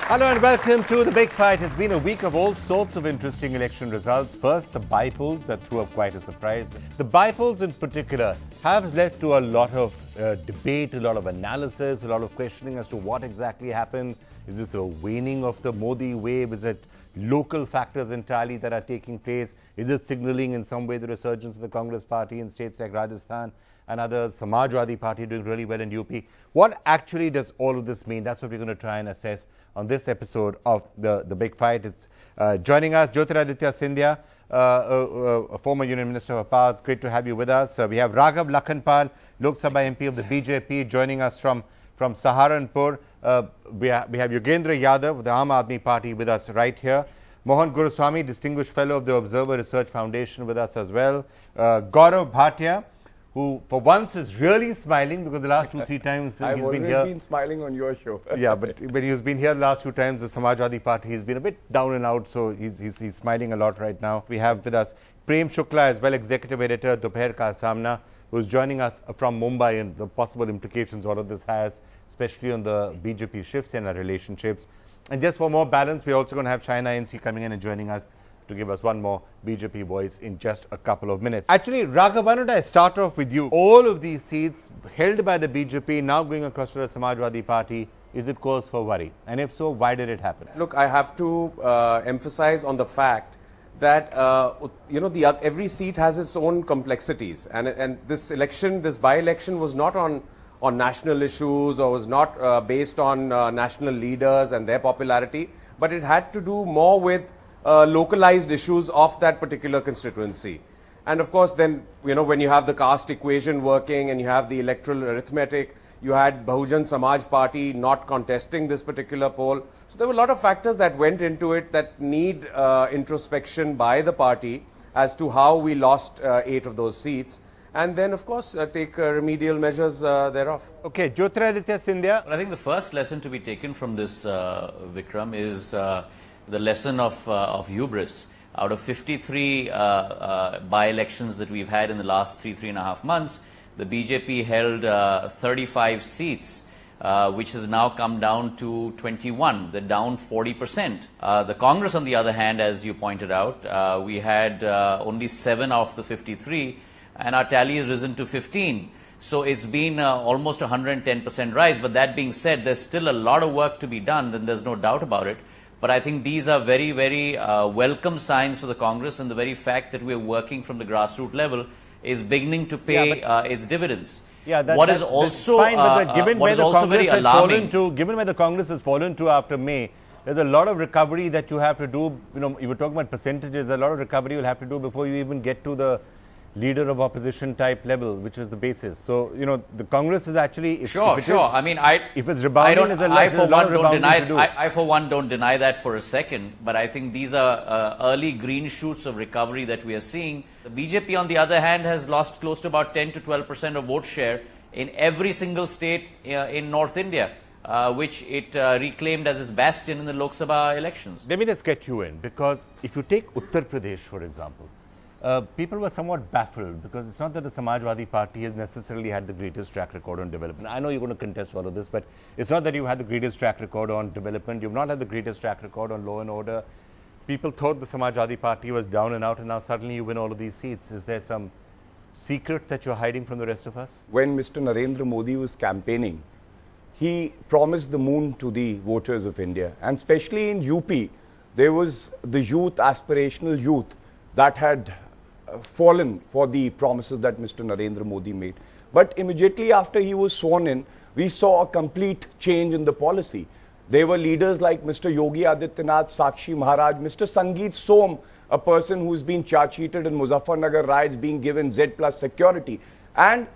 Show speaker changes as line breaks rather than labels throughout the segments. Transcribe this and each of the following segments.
Hello and welcome to The Big Fight. It's been a week of all sorts of interesting election results. First, the by-polls that threw up quite a surprise. The by-polls in particular have led to a lot of debate, a lot of analysis, a lot of questioning as to what exactly happened. Is this a waning of the Modi wave? Is it local factors entirely that are taking place? Is it signaling in some way the resurgence of the Congress party in states like Rajasthan and others? Samajwadi Party doing really well in UP. What actually does all of this mean? That's what we're going to try and assess on this episode of the Big Fight. It's joining us, Jyotiraditya Scindia, a former Union Minister of Power. It's great to have you with us. We have Raghav Lakhanpal, Lok Sabha MP of the BJP, joining us from Saharanpur. We have Yogendra Yadav of the Aam Aadmi Party with us right here. Mohan Guruswamy, Distinguished Fellow of the Observer Research Foundation, with us as well. Gaurav Bhatia, who for once is really smiling because the last 2-3 times he's been here.
I've always been smiling on your show.
Yeah, but he's been here the last few times, the Samajwadi Party, he's been a bit down and out, so he's smiling a lot right now. We have with us Prem Shukla as well, Executive Editor, Dophar Ka Samna, who's joining us from Mumbai, and the possible implications all of this has, especially on the BJP Shiv Sena relationships. And just for more balance, we're also going to have Shaina NC coming in and joining us to give us one more BJP voice in just a couple of minutes. Actually, Raghav, why don't I start off with you? All of these seats held by the BJP now going across to the Samajwadi Party, is it cause for worry? And if so, why did it happen?
Look, I have to emphasize on the fact that every seat has its own complexities, and this election, this by-election, was not on national issues or was not based on national leaders and their popularity, but it had to do more with localized issues of that particular constituency. And of course, then, when you have the caste equation working and you have the electoral arithmetic, you had Bahujan Samaj Party not contesting this particular poll. So there were a lot of factors that went into it that need introspection by the party as to how we lost 8 of those seats. And then, of course, take remedial measures thereof. Okay, Jyotiraditya Scindia.
I think the first lesson to be taken from this, Vikram, is the lesson of hubris. Out of 53 by-elections that we've had in the last 3.5 months, the BJP held 35 seats, which has now come down to 21. They're down 40%. The Congress, on the other hand, as you pointed out, we had only 7 out of the 53, and our tally has risen to 15. So it's been almost 110% rise. But that being said, there's still a lot of work to be done, and there's no doubt about it. But I think these are very, very welcome signs for the Congress, and the very fact that we're working from the grassroots level is beginning to pay its dividends.
Yeah,
Given where the
Congress has fallen to after May, there's a lot of recovery that you have to do. You were talking about percentages. A lot of recovery you'll have to do before you even get to the leader of opposition type level, which is the basis. So, the Congress is actually... If it's rebounding,
I for one don't deny that for a second, but I think these are early green shoots of recovery that we are seeing. The BJP, on the other hand, has lost close to about 10 to 12% of vote share in every single state in North India, which it reclaimed as its bastion in the Lok Sabha elections.
Let me just get you in, because if you take Uttar Pradesh, for example, people were somewhat baffled, because it's not that the Samajwadi Party has necessarily had the greatest track record on development. I know you're going to contest all of this, but it's not that you had the greatest track record on development. You've not had the greatest track record on law and order. People thought the Samajwadi Party was down and out, and now suddenly you win all of these seats. Is there some secret that you're hiding from the rest of us?
When Mr. Narendra Modi was campaigning, he promised the moon to the voters of India. And especially in UP, there was the youth, aspirational youth, that had fallen for the promises that Mr. Narendra Modi made. But immediately after he was sworn in, we saw a complete change in the policy. There were leaders like Mr. Yogi Adityanath, Sakshi Maharaj, Mr. Sangeet Som, a person who's been charge-sheeted in Muzaffarnagar riots, being given Z+ security. And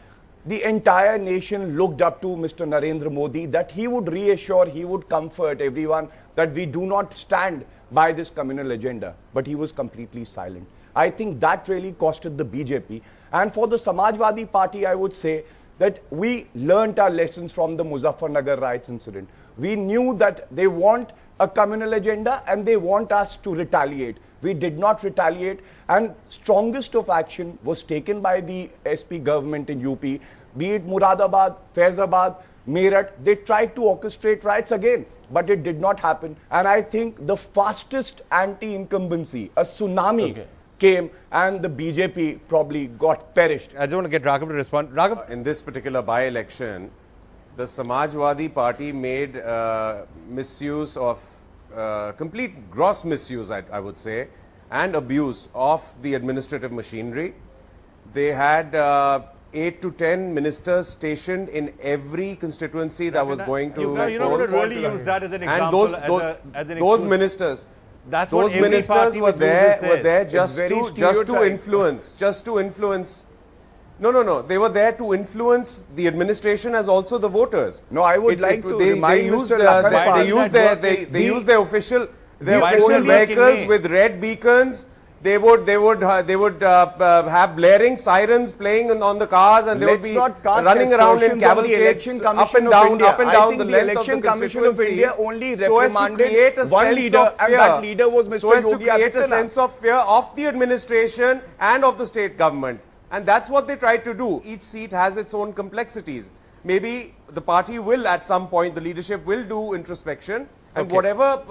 the entire nation looked up to Mr. Narendra Modi, that he would reassure, he would comfort everyone that we do not stand by this communal agenda. But he was completely silent. I think that really costed the BJP. And for the Samajwadi Party, I would say that we learnt our lessons from the Muzaffarnagar riots incident. We knew that they want a communal agenda and they want us to retaliate. We did not retaliate, and strongest of action was taken by the SP government in UP, be it Muradabad, Faizabad, Meerut, they tried to orchestrate riots again, but it did not happen. And I think the fastest anti-incumbency, a tsunami, came, and the BJP probably got perished.
I just want to get Raghav to respond. Raghav?
In this particular by-election, the Samajwadi Party made misuse of, complete gross misuse, I would say, and abuse of the administrative machinery. They had 8 to 10 ministers stationed in every constituency that was going to...
You know what to really use that as an example, as
those ministers...
That's
those
what
ministers were there just to influence. No. They were there to influence the administration as also the voters.
No, I would like to remind
They used their official vehicles with red beacons. They would have blaring sirens playing on the cars, and they would be running around in cavalcades up and down the length of the
Commission of India only
reprimanded
one leader, and that leader was Mr.
So as to
Yogi
create a
Adityanath.
sense of fear of the administration and of the state government. And that's what they tried to do. Each seat has its own complexities. Maybe the party will, at some point, the leadership will do introspection, and whatever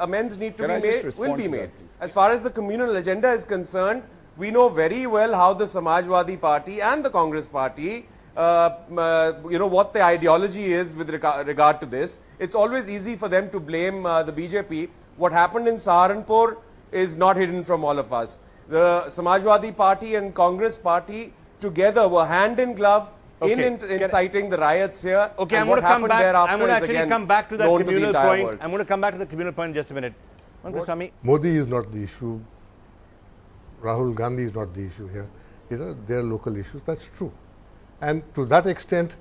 amends need to be made will be made. As far as the communal agenda is concerned, we know very well how the Samajwadi Party and the Congress Party, what the ideology is with regard to this. It's always easy for them to blame the BJP. What happened in Saharanpur is not hidden from all of us. The Samajwadi Party and Congress Party together were hand in glove in inciting the riots here.
Okay, I'm going to come back. I'm going to actually come back to that communal point. I'm going to come back to the communal point in just a minute.
Modi is not the issue. Rahul Gandhi is not the issue here. They are local issues. That's true. And to that extent,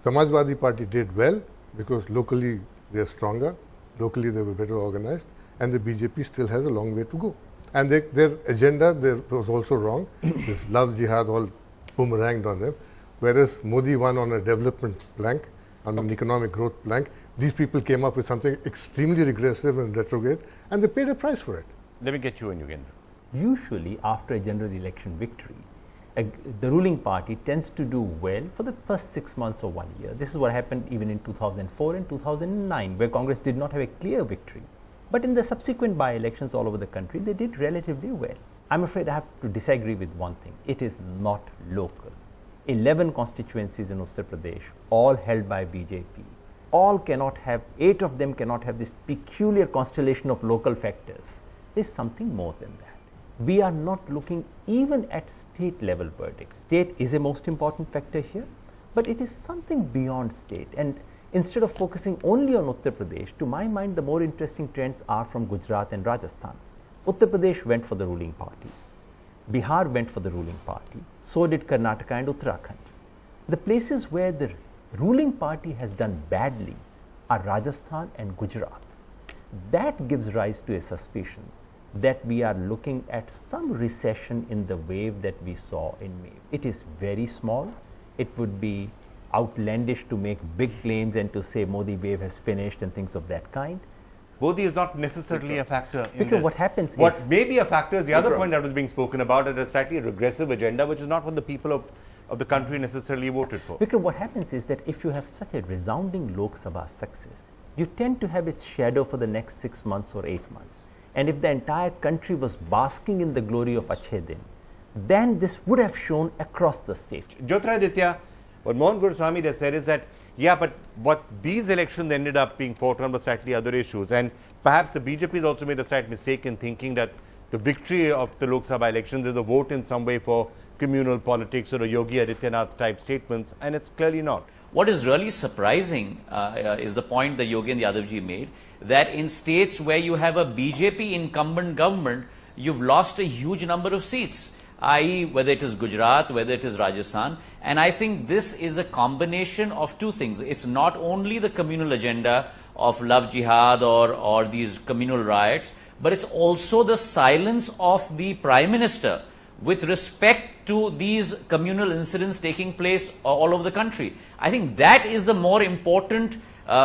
Samajwadi Party did well because locally they are stronger, locally they were better organized, and the BJP still has a long way to go. And their agenda was also wrong. This Love Jihad all boomeranged on them. Whereas Modi won on a development plank, on an economic growth plank. These people came up with something extremely regressive and retrograde, and they paid a price for it.
Let me get you in, Yogendra.
Usually, after a general election victory, the ruling party tends to do well for the first 6 months or 1 year. This is what happened even in 2004 and 2009, where Congress did not have a clear victory. But in the subsequent by-elections all over the country, they did relatively well. I'm afraid I have to disagree with one thing. It is not local. 11 constituencies in Uttar Pradesh, all held by BJP. All cannot have, 8 of them cannot have this peculiar constellation of local factors. There's something more than that. We are not looking even at state level verdicts. State is a most important factor here, but it is something beyond state. And instead of focusing only on Uttar Pradesh, to my mind, the more interesting trends are from Gujarat and Rajasthan. Uttar Pradesh went for the ruling party. Bihar went for the ruling party. So did Karnataka and Uttarakhand. The places where the ruling party has done badly are Rajasthan and Gujarat. That gives rise to a suspicion that we are looking at some recession in the wave that we saw in May. It is very small. It would be outlandish to make big claims and to say Modi wave has finished and things of that kind.
Modi is not necessarily a factor in
because
this.
What happens
what
is...
What may be a factor is the other point that was being spoken about, a slightly regressive agenda, which is not what the people of the country necessarily voted for.
Because what happens is that if you have such a resounding Lok Sabha success, you tend to have its shadow for the next 6 months or 8 months. And if the entire country was basking in the glory of Achhe Din, then this would have shown across the state.
Jyotiraditya, what Mohan Guruswamy has said is that, yeah, but what these elections ended up being fought on were slightly other issues. And perhaps the BJP has also made a slight mistake in thinking that the victory of the Lok Sabha elections is a vote in some way for communal politics or a Yogi Adityanath type statements, and it's clearly not.
What is really surprising is the point that Yogi and Yadavji made, that in states where you have a BJP incumbent government, you've lost a huge number of seats, i.e. whether it is Gujarat, whether it is Rajasthan. And I think this is a combination of two things. It's not only the communal agenda of Love Jihad or these communal riots, but it's also the silence of the Prime Minister with respect to these communal incidents taking place all over the country. I think that is the more important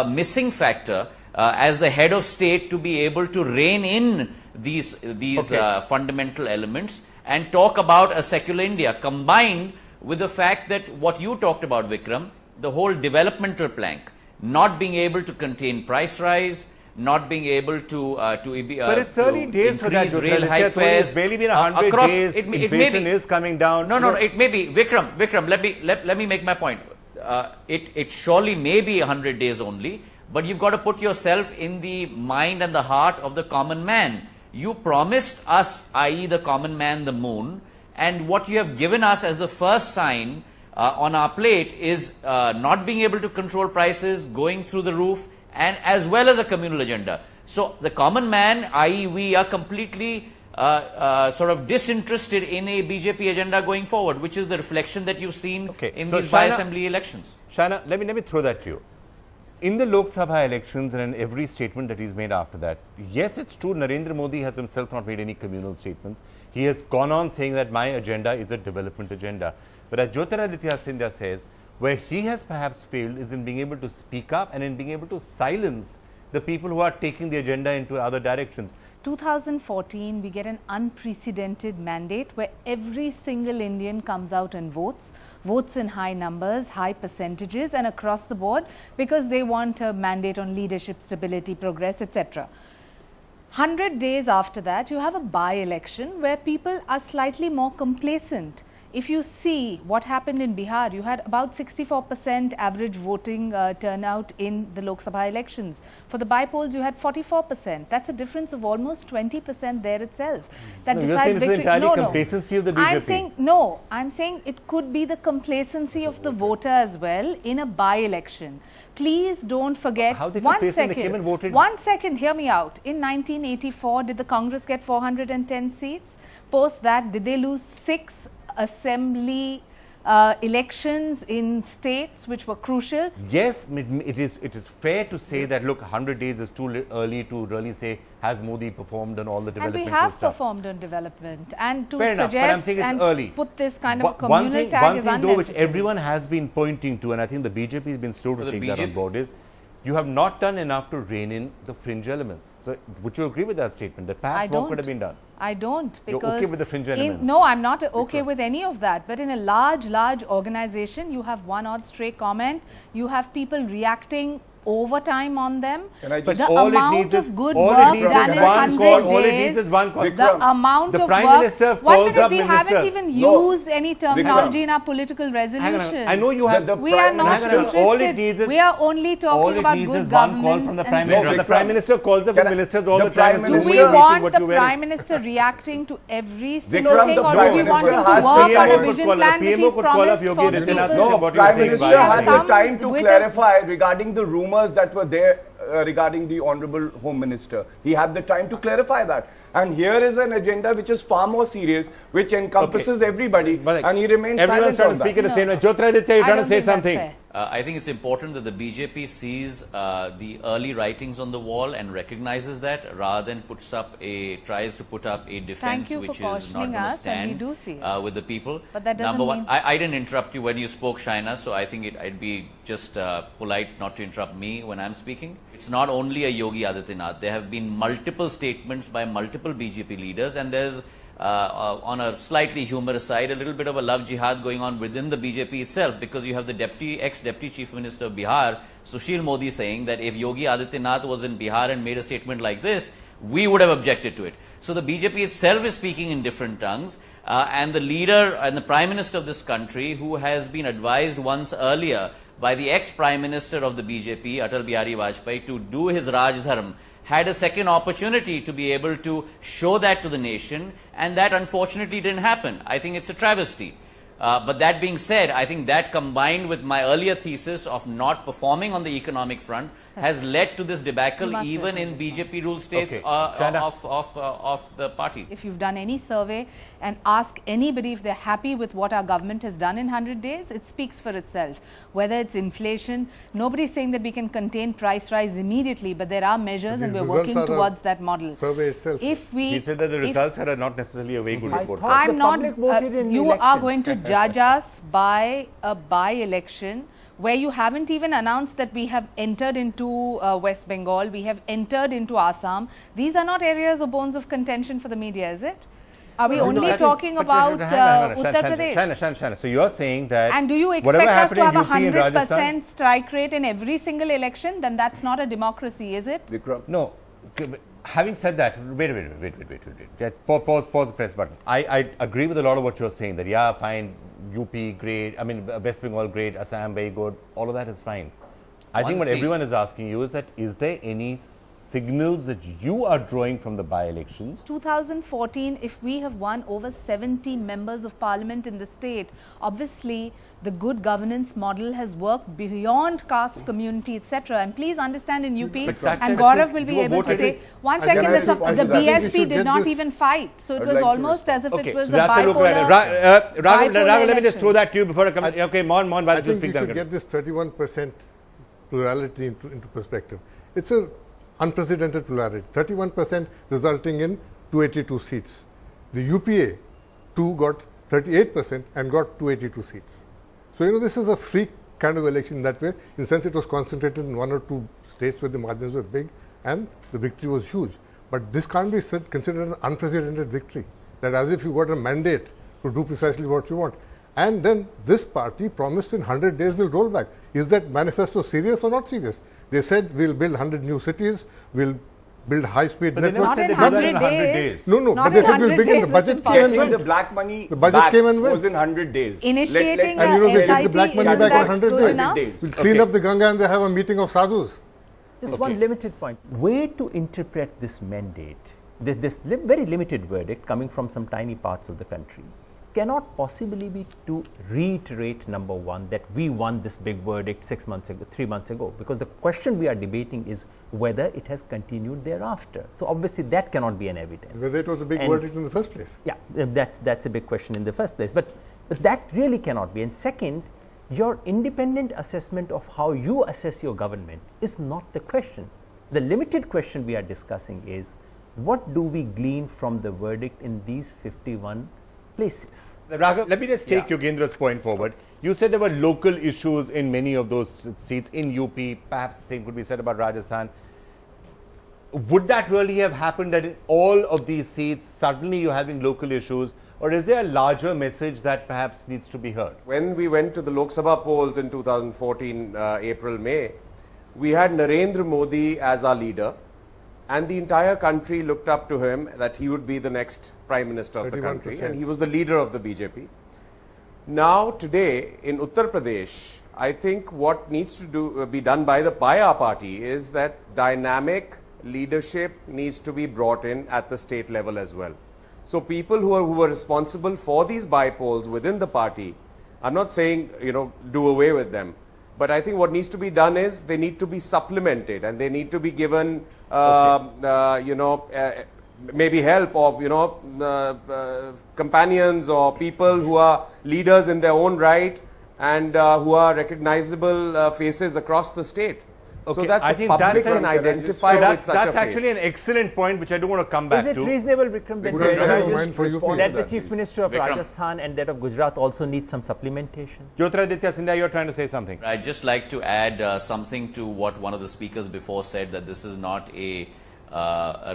missing factor as the head of state, to be able to rein in these fundamental elements and talk about a secular India, combined with the fact that what you talked about, Vikram, the whole developmental plank, not being able to contain price rise, not being able to
but it's early days for that,
rail high fares.
It's barely been 100 days. Inflation is coming down.
No, it may be. Vikram, let me make my point. It surely may be 100 days only, but you've got to put yourself in the mind and the heart of the common man. You promised us, i.e. the common man, the moon, and what you have given us as the first sign on our plate is not being able to control prices, going through the roof, and as well as a communal agenda. So the common man, i.e. we, are completely sort of disinterested in a BJP agenda going forward, which is the reflection that you've seen in these by-assembly elections.
Shaina, let me throw that to you. In the Lok Sabha elections and in every statement that he's made after that, yes, it's true, Narendra Modi has himself not made any communal statements. He has gone on saying that my agenda is a development agenda. But as Jyotiraditya Scindia says, where he has perhaps failed is in being able to speak up and in being able to silence the people who are taking the agenda into other directions.
2014, we get an unprecedented mandate where every single Indian comes out and votes in high numbers, high percentages and across the board because they want a mandate on leadership, stability, progress, etc. 100 days after that, you have a by-election where people are slightly more complacent. If you see what happened in Bihar, you had about 64% average voting turnout in the Lok Sabha elections. For the by-polls, you had 44%. That's a difference of almost 20% there itself. That decides victory.
Complacency of the BJP.
I'm saying it could be the complacency of the voter as well in a by-election. Please don't forget.
How they
one second.
They came and voted.
1 second, hear me out. In 1984, did the Congress get 410 seats? Post that, did they lose 6 assembly elections in states which were crucial?
Yes, it is fair to say that, look, 100 days is too early to really say, has Modi performed on all the development?
And we have performed on development. And to
fair
suggest
enough,
and put this kind of communal tag is unnecessary.
One thing though which everyone has been pointing to, and I think the BJP has been slow to take that on board, is you have not done enough to rein in the fringe elements. So, would you agree with that statement, that perhaps more could have been done?
I don't, because
you're okay with the fringe elements?
No, I'm not okay with any of that. But in a large organization, you have one odd stray comment, you have people reacting over time on them. The amount of good work done in 100 days,
all it needs is one call.
The amount of
Prime
work.
Minister
One
calls up
minute, we haven't even used any terminology in our political resolution.
I know you have.
We are not interested. We are only talking about good governance.
One call from the Prime Minister. The Prime Minister calls up the ministers all the time.
Do we want the Prime Minister reacting to every single thing, or do we want him to work on a vision plan which he's promised for the people?
No, Prime Minister has the time to clarify regarding the rumors that were there regarding the Honorable Home Minister. He had the time to clarify that. And here is an agenda which is far more serious, which encompasses everybody, and he remains silent.
Everyone's trying to speak at the same time. Jyotiraditya, you're trying to say something.
I think it's important that the BJP sees the early writings on the wall and recognizes that, rather than tries to put up a defense which is not going to stand with the people.
But that doesn't
Number one,
mean
I didn't interrupt you when you spoke, Shaina, so I think it'd be just polite not to interrupt me when I'm speaking. It's not only a Yogi Adityanath. There have been multiple statements by multiple BJP leaders, and there's on a slightly humorous side, a little bit of a love jihad going on within the BJP itself, because you have the ex-deputy chief minister of Bihar, Sushil Modi, saying that if Yogi Adityanath was in Bihar and made a statement like this, we would have objected to it. So the BJP itself is speaking in different tongues, and the leader and the prime minister of this country, who has been advised once earlier by the ex-prime minister of the BJP, Atal Bihari Vajpayee, to do his Raj Dharm, had a second opportunity to be able to show that to the nation, and that unfortunately didn't happen. I think it's a travesty. But that being said, I think that, combined with my earlier thesis of not performing on the economic front, has led to this debacle even in BJP ruled states of the party.
If you've done any survey and ask anybody if they're happy with what our government has done in 100 days, it speaks for itself. Whether it's inflation, nobody's saying that we can contain price rise immediately, but there are measures and we're working towards that model.
Survey itself.
He said that the results are not necessarily a very good report.
I'm not, you are going to judge us by a by-election where you haven't even announced that we have entered into West Bengal, we have entered into Assam. These are not areas or bones of contention for the media, is it? Are we only talking about Uttar Pradesh?
Shana. So you're saying that
And do you
whatever
expect us to have
happened in UP and
100%
Rajasthan,
strike rate in every single election? Then that's not a democracy, is it?
no. Having said that, wait. Pause the press button. I agree with a lot of what you're saying. That yeah, fine, UP great. I mean West Bengal great, Assam very good. All of that is fine. I think what everyone is asking you is that is there any signals that you are drawing from the by-elections?
2014, if we have won over 70 members of parliament in the state, obviously the good governance model has worked beyond caste, community, etc. And please understand in UP, and Gaurav will be able to say, one second, the BSP did not even fight. So it was almost as if it was a bipolar
Raghav, let me just throw that to you before I come. Okay, Mohan,
I think we should get this 31% plurality into perspective. It's a unprecedented plurality, 31% resulting in 282 seats. The UPA 2 got 38% and got 282 seats. So, this is a freak kind of election in that way. In the sense, it was concentrated in 1 or 2 states where the margins were big and the victory was huge. But this can't be considered an unprecedented victory, that as if you got a mandate to do precisely what you want. And then this party promised in 100 days will roll back. Is that manifesto serious or not serious? They said we'll build 100 new cities, we'll build high-speed networks.
Not in 100 days.
No, but they said we'll begin. The budget came and went.
The black money
the budget came and went.
was in 100 days.
Initiating
and they get the black money back in 100
days.
We'll clean up the Ganga and they have a meeting of sadhus.
Just one limited point. Way to interpret this mandate, this very limited verdict coming from some tiny parts of the country, cannot possibly be to reiterate, number one, that we won this big verdict 6 months ago, 3 months ago, because the question we are debating is whether it has continued thereafter. So obviously that cannot be an evidence.
Whether it was a big verdict in the first place.
Yeah, that's a big question in the first place. But that really cannot be. And second, your independent assessment of how you assess your government is not the question. The limited question we are discussing is, what do we glean from the verdict in these 51 places?
Raghav, let me just take Yogendra's point forward. You said there were local issues in many of those seats in UP, perhaps the same could be said about Rajasthan. Would that really have happened, that in all of these seats suddenly you're having local issues, or is there a larger message that perhaps needs to be heard?
When we went to the Lok Sabha polls in 2014, April, May, we had Narendra Modi as our leader, and the entire country looked up to him that he would be the next Prime Minister of the country, and he was the leader of the BJP. Now, today, in Uttar Pradesh, I think what needs to be done by our party is that dynamic leadership needs to be brought in at the state level as well. So people who are responsible for these by-polls within the party, I'm not saying, do away with them, but I think what needs to be done is they need to be supplemented and they need to be given, maybe help or, companions or people who are leaders in their own right and who are recognizable faces across the state.
Okay,
so that
I
the
think
public can identify with such a
That's actually an excellent point, which I do want to come back to.
Is it reasonable, Vikram, that the Chief Minister of Rajasthan and that of Gujarat also need some supplementation?
Jyotiraditya Scindia, you're trying to say something.
I'd just like to add something to what one of the speakers before said, that this is not a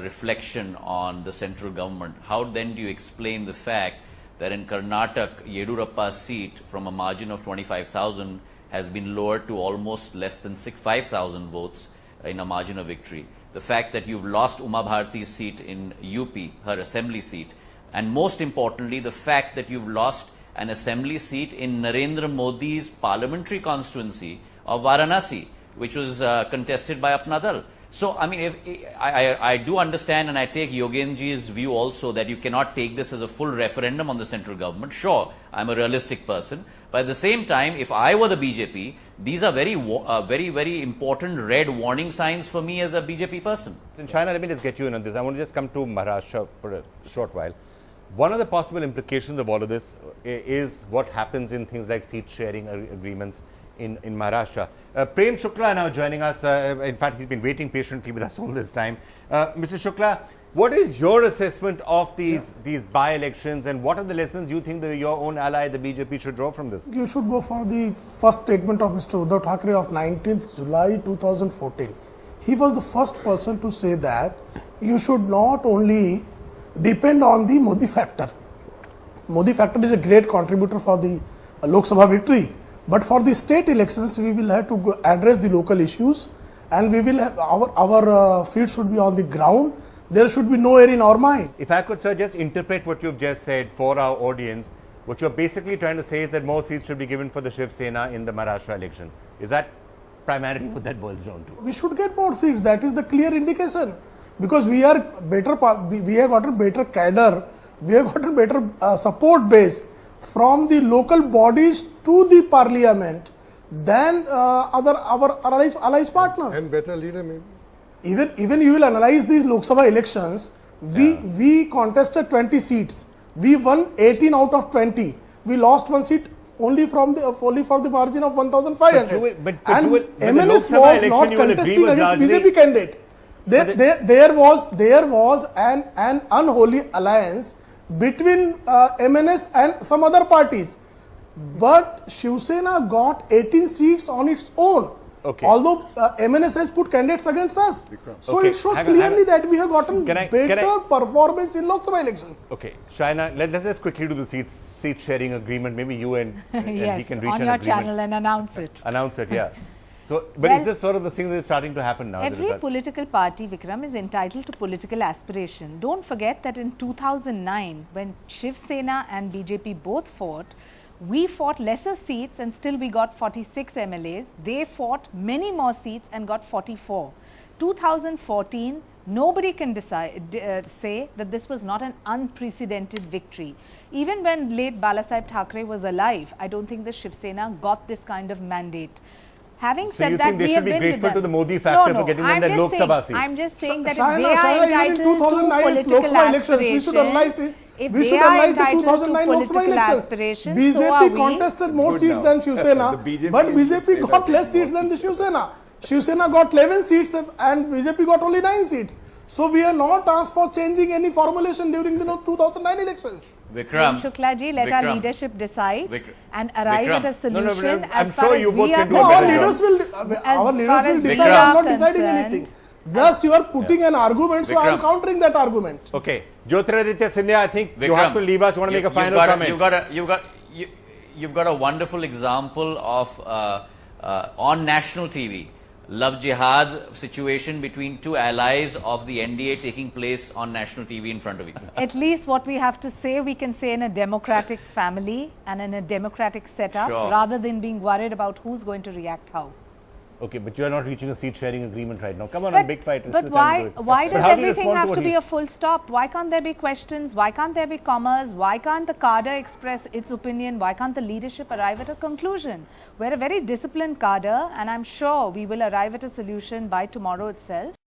reflection on the central government. How then do you explain the fact that in Karnataka, Yedurappa's seat from a margin of 25,000 has been lowered to almost less than 5,000 votes in a margin of victory? The fact that you've lost Uma Bharati's seat in UP, her assembly seat, and most importantly, the fact that you've lost an assembly seat in Narendra Modi's parliamentary constituency of Varanasi, which was contested by Apna Dal. So, I mean, I do understand, and I take Yogenji's view also, that you cannot take this as a full referendum on the central government. Sure, I'm a realistic person. But at the same time, if I were the BJP, these are very important red warning signs for me as a BJP person.
In China, let me just get you in on this. I want to just come to Maharashtra for a short while. One of the possible implications of all of this is what happens in things like seat sharing agreements in Maharashtra. Prem Shukla now joining us. In fact, he's been waiting patiently with us all this time. Mr. Shukla, what is your assessment of these by-elections, and what are the lessons you think that your own ally, the BJP, should draw from this?
You should go for the first statement of Mr. Uddhav Thackeray of 19th July 2014. He was the first person to say that you should not only depend on the Modi factor. Modi factor is a great contributor for the Lok Sabha victory, but for the state elections we will have to address the local issues, and we will have our feet should be on the ground. There should be no error in our mind.
If I could, sir, just interpret what you've just said for our audience, what you're basically trying to say is that more seats should be given for the Shiv Sena in the Maharashtra election. Is that primarily what that boils down to?
We should get more seats. That is the clear indication, because we are better. We have got a better cadre. We have got a better support base from the local bodies to the parliament than our allies partners.
And better leader maybe.
Even you will analyze these Lok Sabha elections. We contested 20 seats. We won 18 out of 20. We lost one seat only for the margin of 1,500.
But
and
the
MNS
Lok Sabha
was
election,
not
you will agree,
contesting
was
against
largely-
BJP candidate. There was an unholy alliance between MNS and some other parties. But Shiv Sena got 18 seats on its own.
Okay.
Although MNS has put candidates against us. So
Okay.
it shows
Hang on,
clearly that we have gotten
Can I-
better performance in Lok Sabha elections.
Okay, Shaina, let's just quickly do the seat sharing agreement. Maybe you and he
Yes,
can reach
on
an
your
agreement.
channel and announce it.
Announce it, yeah. So, but
Well,
is this sort of the thing that is starting to happen now? as a
Every
result?
political party, Vikram, is entitled to political aspiration. Don't forget that in 2009, when Shiv Sena and BJP both fought, we fought lesser seats and still we got 46 MLAs. They fought many more seats and got 44. 2014, nobody can say that this was not an unprecedented victory. Even when late Balasaheb Thackeray was alive, I don't think the Shiv Sena got this kind of mandate. Having
So
said
you
that,
think they
we
should
have
be
been
grateful
with
to
them.
the Modi factor
No,
for getting them
I'm
their
just
Lok
saying-
Sabha seats?
I'm just saying that if
Shaina,
they are
even in
entitled to
2009 Lok
political
Sabha elections, we should analyze
aspirations,
it.
if
We
they
should
are
analyze the
entitled to
2009 Lok Sabha
political
elections.
aspirations, so are
BJP
we.
contested more
Good
seats
now.
than Shiv Sena,
The BJP
but
and
BJP
Shiv Sena
got
are
less
getting
seats
more
than the Shiv Sena. Shiv Sena got 11 seats and BJP got only 9 seats. So we are not asked for changing any formulation during the 2009 elections.
Vikram.
Shukla ji, let our
Vikram.
leadership decide
Vikram.
and arrive
Vikram.
at a solution
I'm
as far
sure
as
you both
we are
can do a
No,
better
our
job.
leaders will decide.
we
I am not
are
deciding
concerned-
anything. Just you are putting an argument, so I am
Vikram.
countering that argument.
Okay, Jyotiraditya Scindia, I think you
Vikram,
have to leave us. You want to make a final comment?
You've got a wonderful example of on national TV, Love Jihad situation between two allies of the NDA taking place on national TV in front of you.
At least what we have to say, we can say in a democratic family and in a democratic setup,
Sure.
rather than being worried about who's going to react how.
Okay, but you are not reaching a seat sharing agreement right now. Come on, a big fight. It's
But
the time to do it.
why
But
does
how do you
everything
respond
have
what
to
he-
be a full stop? Why can't there be questions? Why can't there be commas? Why can't the cadre express its opinion? Why can't the leadership arrive at a conclusion? We're a very disciplined cadre, and I'm sure we will arrive at a solution by tomorrow itself.